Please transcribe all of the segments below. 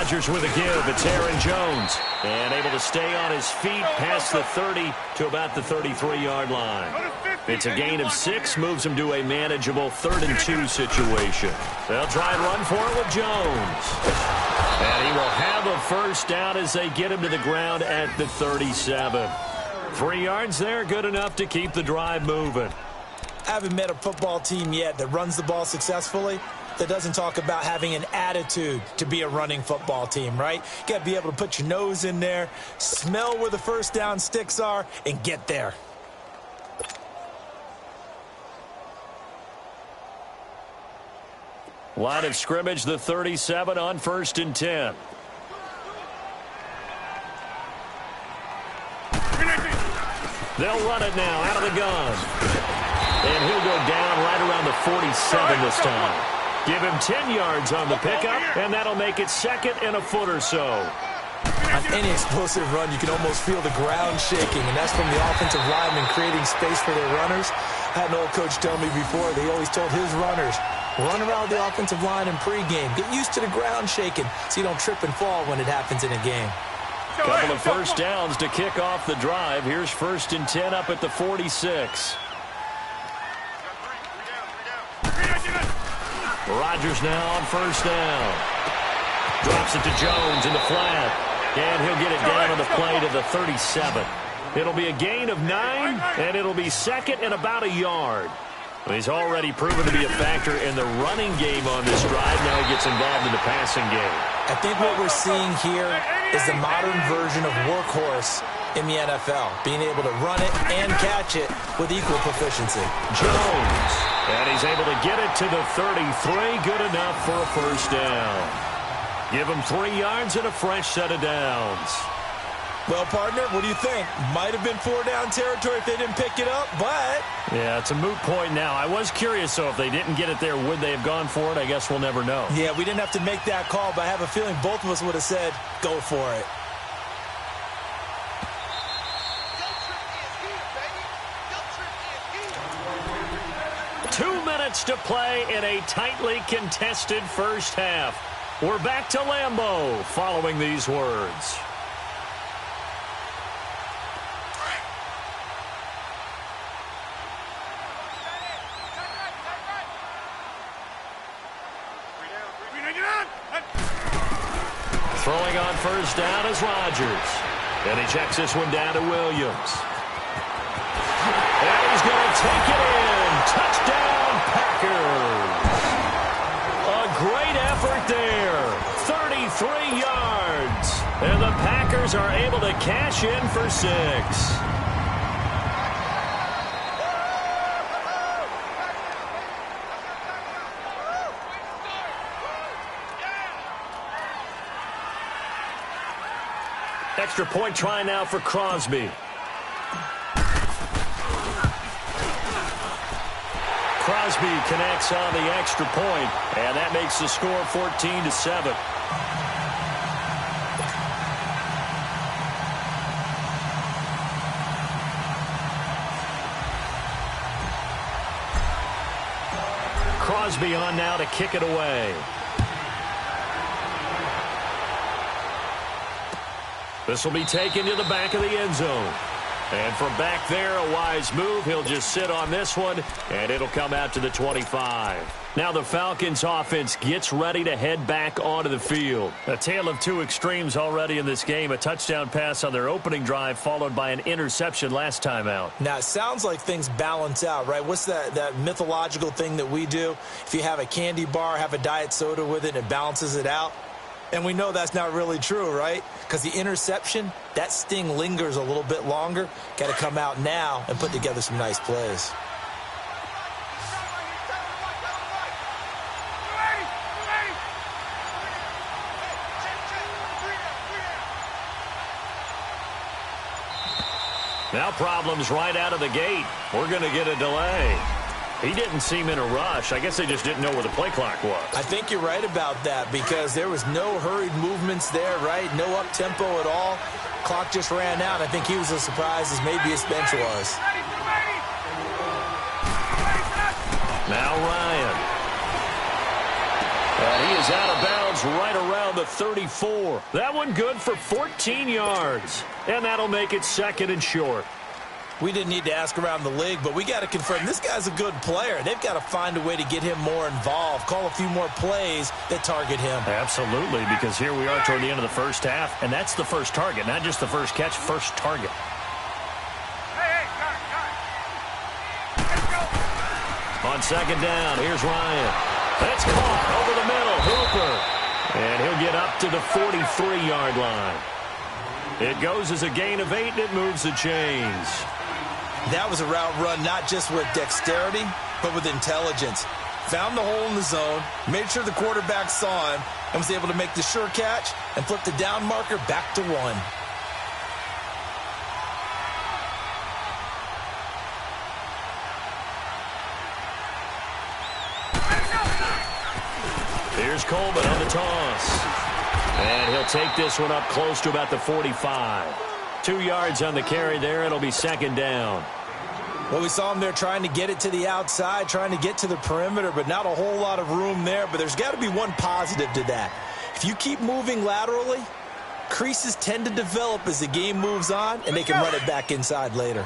Rodgers with a give. It's Aaron Jones. And able to stay on his feet past the 30 to about the 33-yard line. It's a gain of 6. Moves him to a manageable 3rd and 2 situation. They'll try and run for it with Jones. And he will have a first down as they get him to the ground at the 37. 3 yards there, good enough to keep the drive moving. I haven't met a football team yet that runs the ball successfully that doesn't talk about having an attitude to be a running football team, right? You got to be able to put your nose in there, smell where the first down sticks are, and get there. Line of scrimmage, the 37 on 1st and 10. They'll run it now out of the gun. And he'll go down right around the 47 this time. Give him 10 yards on the pickup, and that'll make it 2nd and a foot or so. On any explosive run, you can almost feel the ground shaking, and that's from the offensive linemen creating space for their runners. I had an old coach tell me before, they always told his runners, run around the offensive line in pregame. Get used to the ground shaking so you don't trip and fall when it happens in a game. Couple of first downs to kick off the drive. Here's 1st and 10 up at the 46. Rodgers now on 1st down. Drops it to Jones in the flat. And he'll get it down on the play to the 37. It'll be a gain of 9, and it'll be 2nd and about a yard. He's already proven to be a factor in the running game on this drive. Now he gets involved in the passing game. I think what we're seeing here is the modern version of workhorse in the NFL, being able to run it and catch it with equal proficiency. Jones, and he's able to get it to the 33, good enough for a first down. Give him 3 yards and a fresh set of downs. Well, partner, what do you think? Might have been 4-down territory if they didn't pick it up, but... Yeah, it's a moot point now. I was curious, so if they didn't get it there, would they have gone for it? I guess we'll never know. Yeah, we didn't have to make that call, but I have a feeling both of us would have said, go for it. To play in a tightly contested first half. We're back to Lambeau following these words. Throwing on first down is Rodgers. And he checks this one down to Williams. And he's going to take it in. Touchdown, Packers. A great effort there. 33 yards. And the Packers are able to cash in for 6. Extra point try now for Crosby. Crosby connects on the extra point, and that makes the score 14-7. Crosby on now to kick it away. This will be taken to the back of the end zone. And from back there, a wise move. He'll just sit on this one, and it'll come out to the 25. Now the Falcons offense gets ready to head back onto the field. A tale of two extremes already in this game. A touchdown pass on their opening drive, followed by an interception last time out. Now, it sounds like things balance out, right? What's that mythological thing that we do? If you have a candy bar, have a diet soda with it, and it balances it out. And we know that's not really true, right? Because the interception, that sting lingers a little bit longer. Got to come out now and put together some nice plays. Now problems right out of the gate. We're going to get a delay. He didn't seem in a rush. I guess they just didn't know where the play clock was. I think you're right about that because there was no hurried movements there, right? No up-tempo at all. Clock just ran out. I think he was as surprised as maybe his bench was. Now Ryan. And he is out of bounds right around the 34. That one good for 14 yards. And that'll make it 2nd and short. We didn't need to ask around the league, but we got to confirm this guy's a good player. They've got to find a way to get him more involved, call a few more plays that target him. Absolutely, because here we are toward the end of the first half, and that's the first target, not just the first catch, first target. On 2nd down, here's Ryan. That's caught over the middle, Hooper. And he'll get up to the 43-yard line. It goes as a gain of 8, and it moves the chains. That was a route run not just with dexterity, but with intelligence. Found the hole in the zone, made sure the quarterback saw him, and was able to make the sure catch and flip the down marker back to 1. Here's Coleman on the toss. And he'll take this one up close to about the 45. 2 yards on the carry there. It'll be 2nd down. Well, we saw him there trying to get it to the outside, trying to get to the perimeter, but not a whole lot of room there. But there's got to be one positive to that. If you keep moving laterally, creases tend to develop as the game moves on, and they can run it back inside later.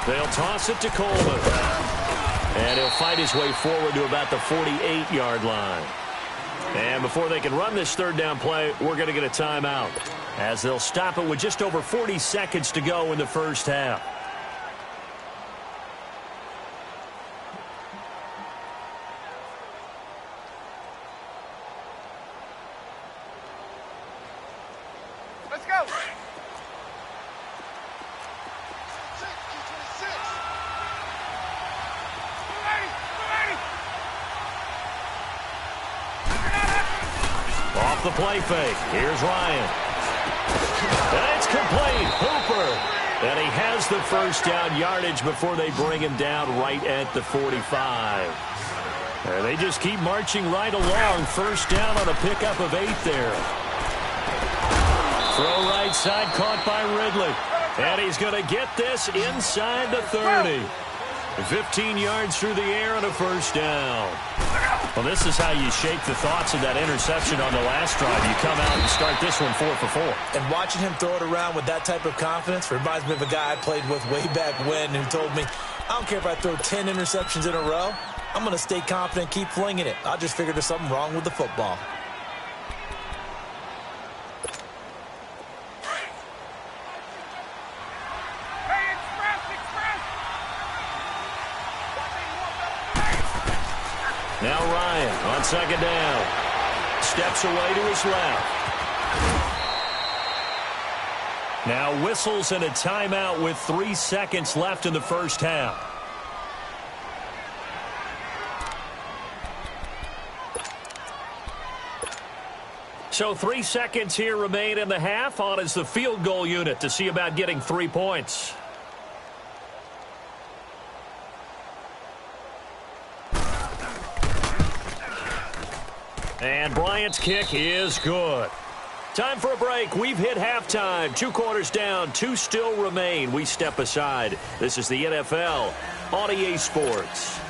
They'll toss it to Coleman. And he'll fight his way forward to about the 48-yard line. And before they can run this 3rd down play, we're going to get a timeout, as they'll stop it with just over 40 seconds to go in the first half. Let's go. Off the play fake. Here's Ryan. And it's complete. Hooper. And he has the first down yardage before they bring him down right at the 45. And they just keep marching right along. First down on a pickup of 8 there. Throw right side caught by Ridley. And he's going to get this inside the 30. 15 yards through the air on a first down. Well, this is how you shake the thoughts of that interception on the last drive. You come out and start this one 4 for 4. And watching him throw it around with that type of confidence reminds me of a guy I played with way back when who told me, I don't care if I throw 10 interceptions in a row. I'm going to stay confident, keep flinging it. I just figured there's something wrong with the football. Now Ryan on 2nd down. Steps away to his left. Now whistles and a timeout with 3 seconds left in the first half. So 3 seconds here remain in the half. On is the field goal unit to see about getting 3 points. And Bryant's kick is good. Time for a break. We've hit halftime. 2 quarters down. 2 still remain. We step aside. This is the NFL on EA Sports.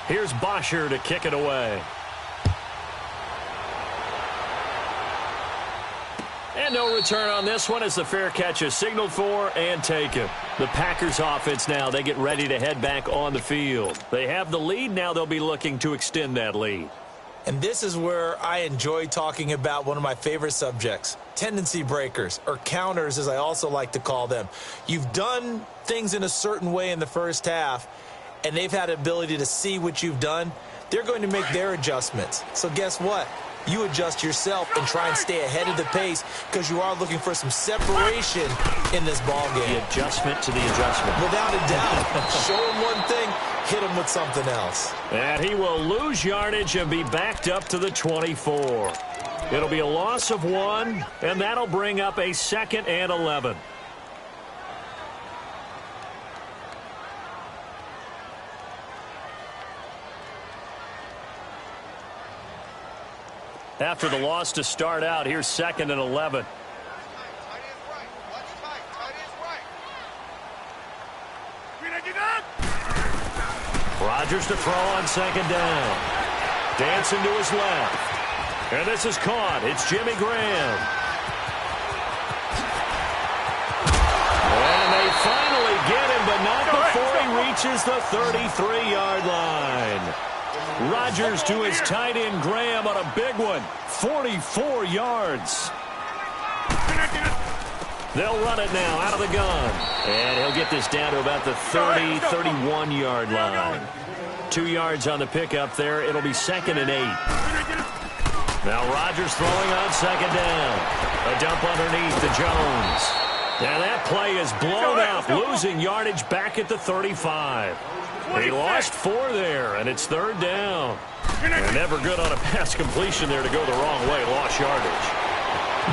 Here's Bosher to kick it away. And no return on this one as the fair catch is signaled for and taken. The Packers offense now, they get ready to head back on the field. They have the lead. Now they'll be looking to extend that lead. And this is where I enjoy talking about one of my favorite subjects, tendency breakers, or counters as I also like to call them. You've done things in a certain way in the first half, and they've had the ability to see what you've done. They're going to make their adjustments. So guess what? You adjust yourself and try and stay ahead of the pace because you are looking for some separation in this ball game. The adjustment to the adjustment. Without a doubt. Show him one thing, hit him with something else. And he will lose yardage and be backed up to the 24. It'll be a loss of 1, and that'll bring up a 2nd and 11. After the loss to start out, here's 2nd and 11. Rodgers to throw on 2nd down. Dancing to his left. And this is caught. It's Jimmy Graham. And they finally get him, but not before he reaches the 33-yard line. Rodgers to his tight end Graham on a big one. 44 yards. They'll run it now out of the gun. And he'll get this down to about the 30, 31-yard line. 2 yards on the pickup there. It'll be 2nd and 8. Now Rodgers throwing on 2nd down. A dump underneath to Jones. And that play is blown up, losing yardage back at the 35. He lost 4 there, and it's 3rd down. And never good on a pass completion there to go the wrong way. Lost yardage.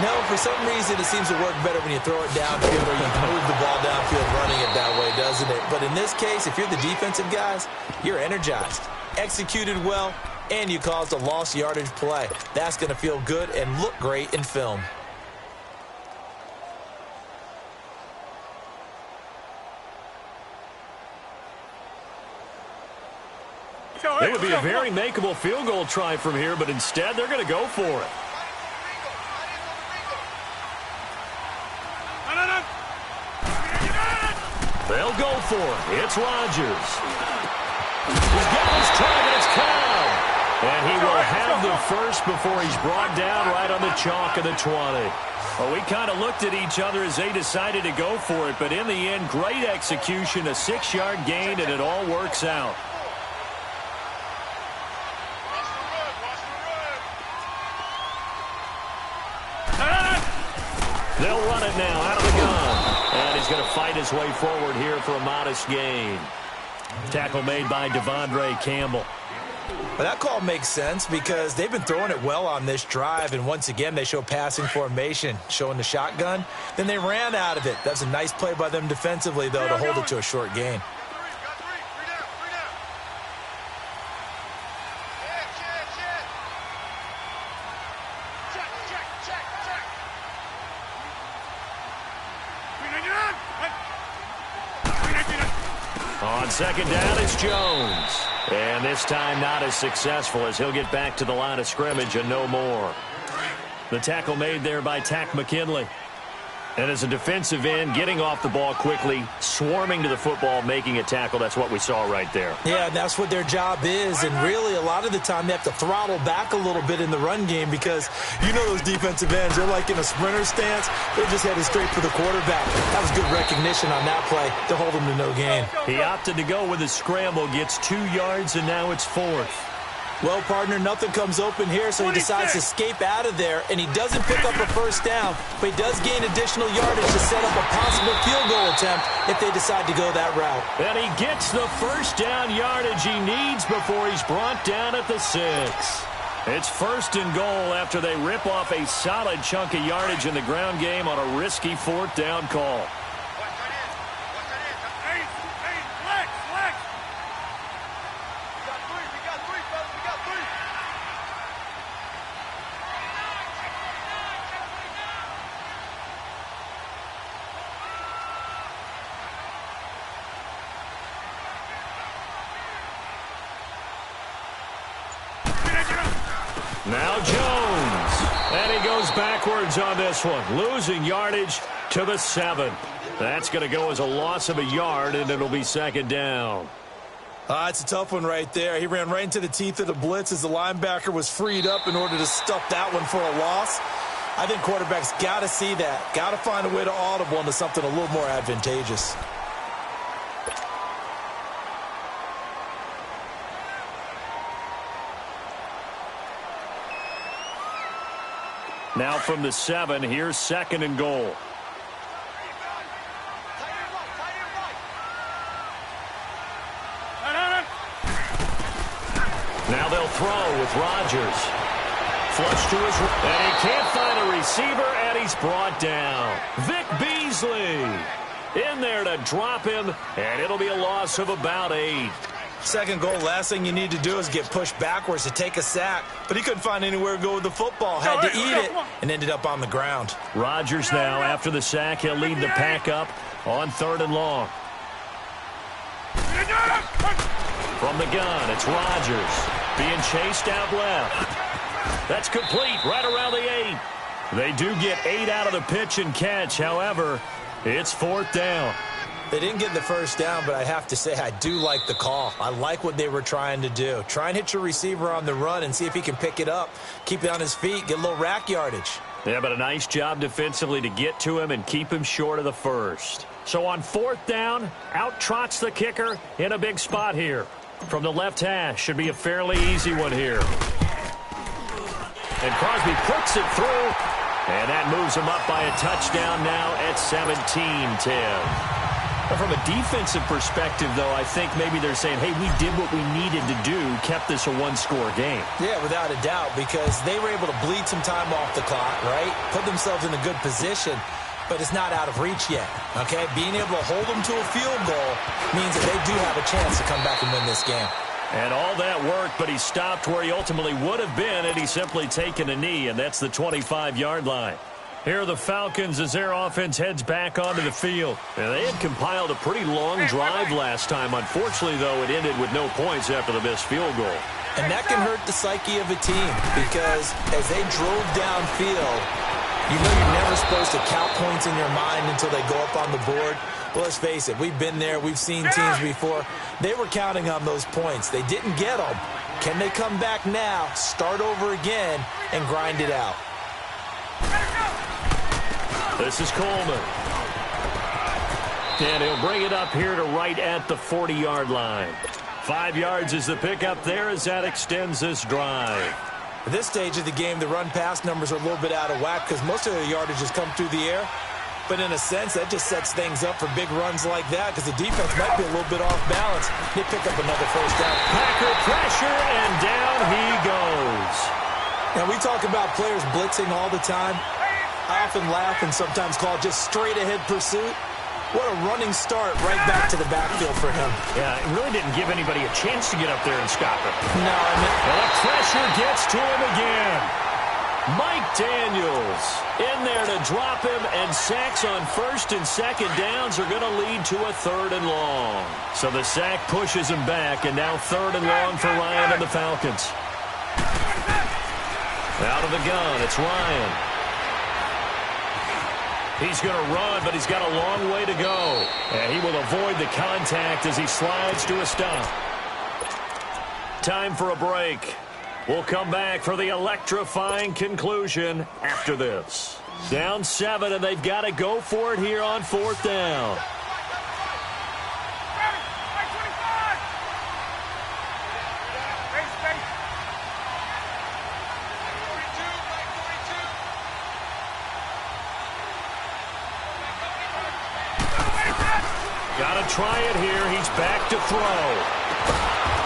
No, for some reason it seems to work better when you throw it downfield or you move the ball downfield running it that way, doesn't it? But in this case, if you're the defensive guys, you're energized, executed well, and you caused a lost yardage play. That's going to feel good and look great in film. It would be a very makeable field goal try from here, but instead they're going to go for it. They'll go for it. It's Rodgers. He's got his target. It's Cobb. And he will have the first before he's brought down right on the chalk of the 20. Well, we kind of looked at each other as they decided to go for it, but in the end, great execution, a 6-yard gain, and it all works out. They'll run it now out of the gun. And he's going to fight his way forward here for a modest gain. Tackle made by Devondre Campbell. But that call makes sense because they've been throwing it well on this drive, and once again they show passing formation, showing the shotgun. Then they ran out of it. That's a nice play by them defensively, though, to hold it to a short gain. On 2nd down, it's Jones. And this time not as successful as he'll get back to the line of scrimmage and no more. The tackle made there by Tack McKinley. And as a defensive end, getting off the ball quickly, swarming to the football, making a tackle, that's what we saw right there. Yeah, and that's what their job is. And really, a lot of the time, they have to throttle back a little bit in the run game because you know those defensive ends, they're like in a sprinter stance. They're just headed straight for the quarterback. That was good recognition on that play to hold him to no gain. He opted to go with a scramble, gets 2 yards, and now it's 4th. Well, partner, nothing comes open here, so he decides to escape out of there, and he doesn't pick up a first down, but he does gain additional yardage to set up a possible field goal attempt if they decide to go that route. And he gets the first down yardage he needs before he's brought down at the 6. It's 1st and goal after they rip off a solid chunk of yardage in the ground game on a risky 4th down call. Now Jones, and he goes backwards on this one, losing yardage to the 7. That's going to go as a loss of a yard, and it'll be 2nd down. It's a tough one right there. He ran right into the teeth of the blitz as the linebacker was freed up in order to stuff that one for a loss. I think quarterbacks got to see that. Got to find a way to audible into something a little more advantageous. Now from the 7, here's 2nd and goal. Now they'll throw with Rodgers. Flush to his right, and he can't find a receiver, and he's brought down. Vic Beasley in there to drop him, and it'll be a loss of about 8. 2nd goal, last thing you need to do is get pushed backwards to take a sack. But he couldn't find anywhere to go with the football. Had to eat it and ended up on the ground. Rodgers now, after the sack, he'll lead the pack up on 3rd and long. From the gun, it's Rodgers being chased out left. That's complete right around the 8. They do get 8 out of the pitch and catch. However, it's 4th down. They didn't get the first down, but I have to say I do like the call. I like what they were trying to do. Try and hit your receiver on the run and see if he can pick it up. Keep it on his feet, get a little rack yardage. Yeah, but a nice job defensively to get to him and keep him short of the first. So on 4th down, out trots the kicker in a big spot here. From the left hash, should be a fairly easy one here. And Crosby puts it through, and that moves him up by a touchdown now at 17-10. From a defensive perspective, though, I think maybe they're saying, hey, we did what we needed to do, kept this a one-score game. Yeah, without a doubt, because they were able to bleed some time off the clock, right? Put themselves in a good position, but it's not out of reach yet, okay? Being able to hold them to a field goal means that they do have a chance to come back and win this game. And all that worked, but he stopped where he ultimately would have been, and he's simply taken a knee, and that's the 25-yard line. Here are the Falcons as their offense heads back onto the field. And they had compiled a pretty long drive last time. Unfortunately, though, it ended with no points after the missed field goal. And that can hurt the psyche of a team because as they drove downfield, you know you're never supposed to count points in your mind until they go up on the board. Well, let's face it, we've been there. We've seen teams before. They were counting on those points. They didn't get them. Can they come back now, start over again, and grind it out? This is Coleman. And he'll bring it up here to right at the 40-yard line. 5 yards is the pickup there as that extends this drive. At this stage of the game, the run-pass numbers are a little bit out of whack because most of the yardage has come through the air. But in a sense, that just sets things up for big runs like that because the defense might be a little bit off balance. They pick up another first down. Packer pressure, and down he goes. Now, we talk about players blitzing all the time. I often laugh and sometimes call it just straight-ahead pursuit. What a running start right back to the backfield for him. Yeah, it really didn't give anybody a chance to get up there and stop him. No, I mean... And the pressure gets to him again. Mike Daniels in there to drop him, and sacks on 1st and 2nd downs are going to lead to a 3rd and long. So the sack pushes him back, and now 3rd and long for Ryan and the Falcons. Out of the gun, it's Ryan. He's going to run, but he's got a long way to go. And he will avoid the contact as he slides to a stop. Time for a break. We'll come back for the electrifying conclusion after this. Down 7, and they've got to go for it here on 4th down. Got to try it here. He's back to throw.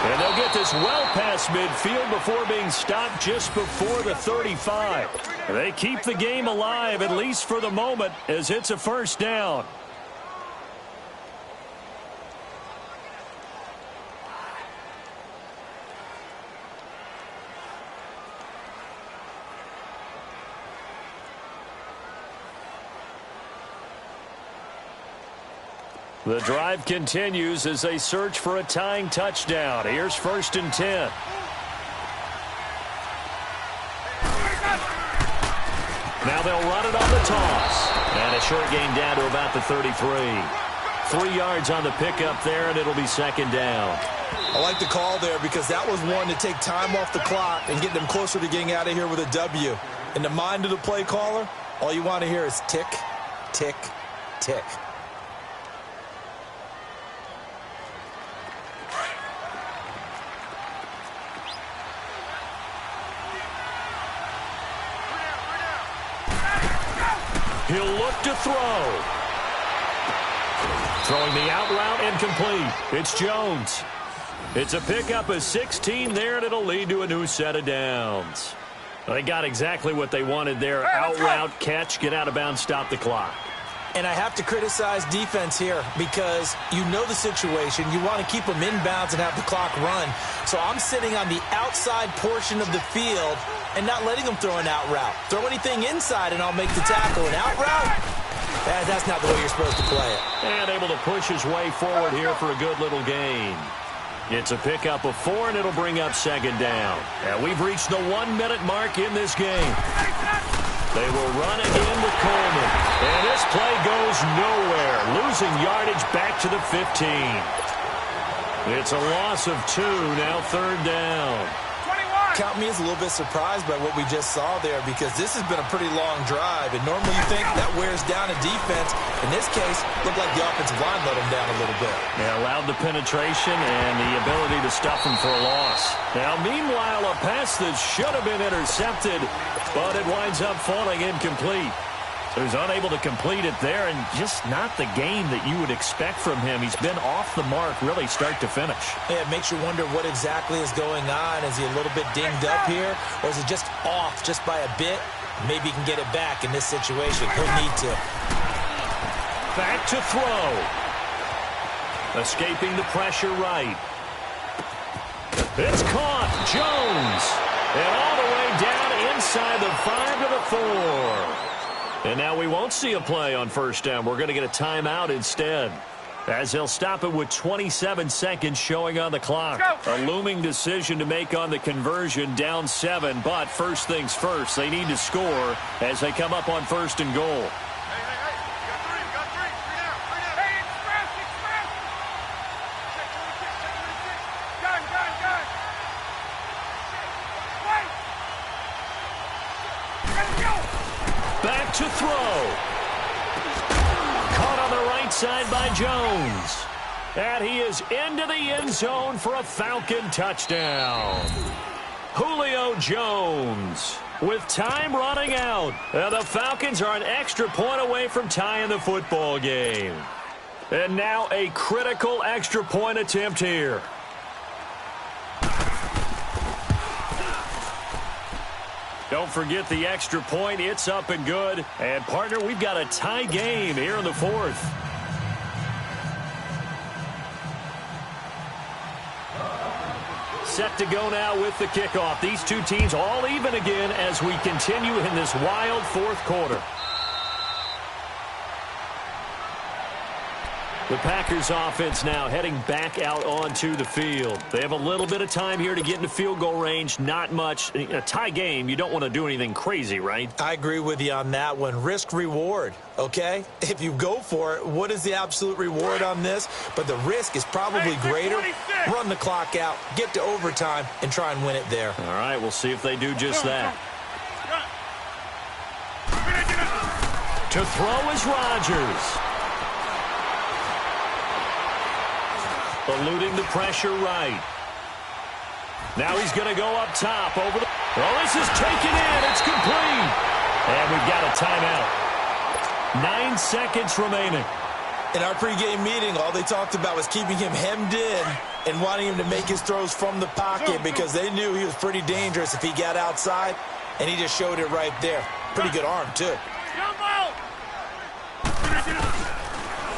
And they'll get this well past midfield before being stopped just before the 35. They keep the game alive, at least for the moment, as it's a first down. The drive continues as they search for a tying touchdown. Here's 1st and 10. Now they'll run it on the toss. And a short gain down to about the 33. 3 yards on the pickup there, and it'll be 2nd down. I like the call there because that was one to take time off the clock and get them closer to getting out of here with a W. In the mind of the play caller, all you want to hear is tick, tick, tick. He'll look to throw. Throwing the out route and complete. It's Jones. It's a pickup of 16 there, and it'll lead to a new set of downs. They got exactly what they wanted there. Out route, catch, get out of bounds, stop the clock. And I have to criticize defense here because you know the situation. You want to keep them inbounds and have the clock run. So I'm sitting on the outside portion of the field and not letting them throw an out route. Throw anything inside and I'll make the tackle. An out route? That's not the way you're supposed to play it. And able to push his way forward here for a good little gain. It's a pickup of 4, and it'll bring up second down. And we've reached the 1-minute mark in this game. They will run again with Coleman. And this play goes nowhere. Losing yardage back to the 15. It's a loss of 2, now third down. Count me as a little bit surprised by what we just saw there because this has been a pretty long drive. And normally you think that wears down a defense. In this case, looked like the offensive line let them down a little bit. They allowed the penetration and the ability to stuff them for a loss. Now, meanwhile, a pass that should have been intercepted, but it winds up falling incomplete. So he's unable to complete it there, and just not the game that you would expect from him. He's been off the mark really start to finish. Yeah, it makes you wonder what exactly is going on. Is he a little bit dinged up here, or is it just off just by a bit? Maybe he can get it back in this situation. He'll need to. Back to throw. Escaping the pressure right. It's caught. Jones. And all the way down inside the 5 to the 4. And now we won't see a play on first down. We're going to get a timeout instead, as they'll stop it with 27 seconds showing on the clock. A looming decision to make on the conversion, down 7. But first things first, they need to score as they come up on first and goal. Back to throw. Caught on the right side by Jones. And he is into the end zone for a Falcon touchdown. Julio Jones with time running out. And the Falcons are an extra point away from tying the football game. And now a critical extra point attempt here. Don't forget the extra point. It's up and good. And, partner, we've got a tie game here in the 4th. Set to go now with the kickoff. These two teams all even again as we continue in this wild 4th quarter. The Packers offense now heading back out onto the field. They have a little bit of time here to get into field goal range. Not much. In a tie game, you don't want to do anything crazy, right? I agree with you on that one. Risk reward, okay? If you go for it, what is the absolute reward on this? But the risk is probably greater. Run the clock out, get to overtime, and try and win it there. All right, we'll see if they do just that. To throw is Rodgers. Eluding the pressure right. Now he's going to go up top over the... Well, this is taken in. It's complete. And we've got a timeout. 9 seconds remaining. In our pregame meeting, all they talked about was keeping him hemmed in and wanting him to make his throws from the pocket because they knew he was pretty dangerous if he got outside, and he just showed it right there. Pretty good arm, too.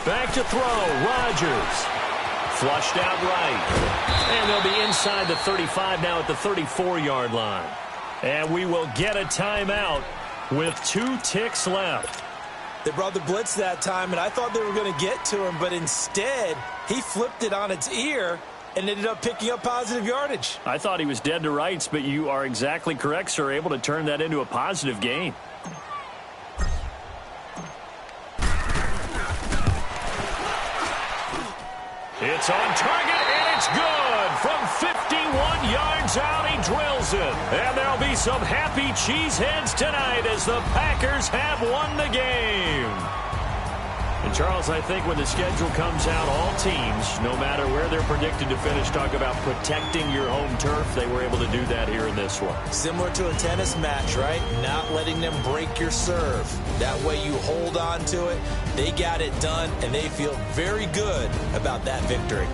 Back to throw. Rodgers. Flushed out right. And they'll be inside the 35 now at the 34-yard line. And we will get a timeout with 2 ticks left. They brought the blitz that time, and I thought they were going to get to him, but instead, he flipped it on its ear and ended up picking up positive yardage. I thought he was dead to rights, but you are exactly correct, sir. Able to turn that into a positive gain. It's on target, and it's good. from 51 yards out. He drills it. And there'll be some happy cheeseheads tonight as the Packers have won the game. And, Charles, I think when the schedule comes out, all teams, no matter where they're predicted to finish, talk about protecting your home turf. They were able to do that here in this one. Similar to a tennis match, right? Not letting them break your serve. That way you hold on to it. They got it done, and they feel very good about that victory.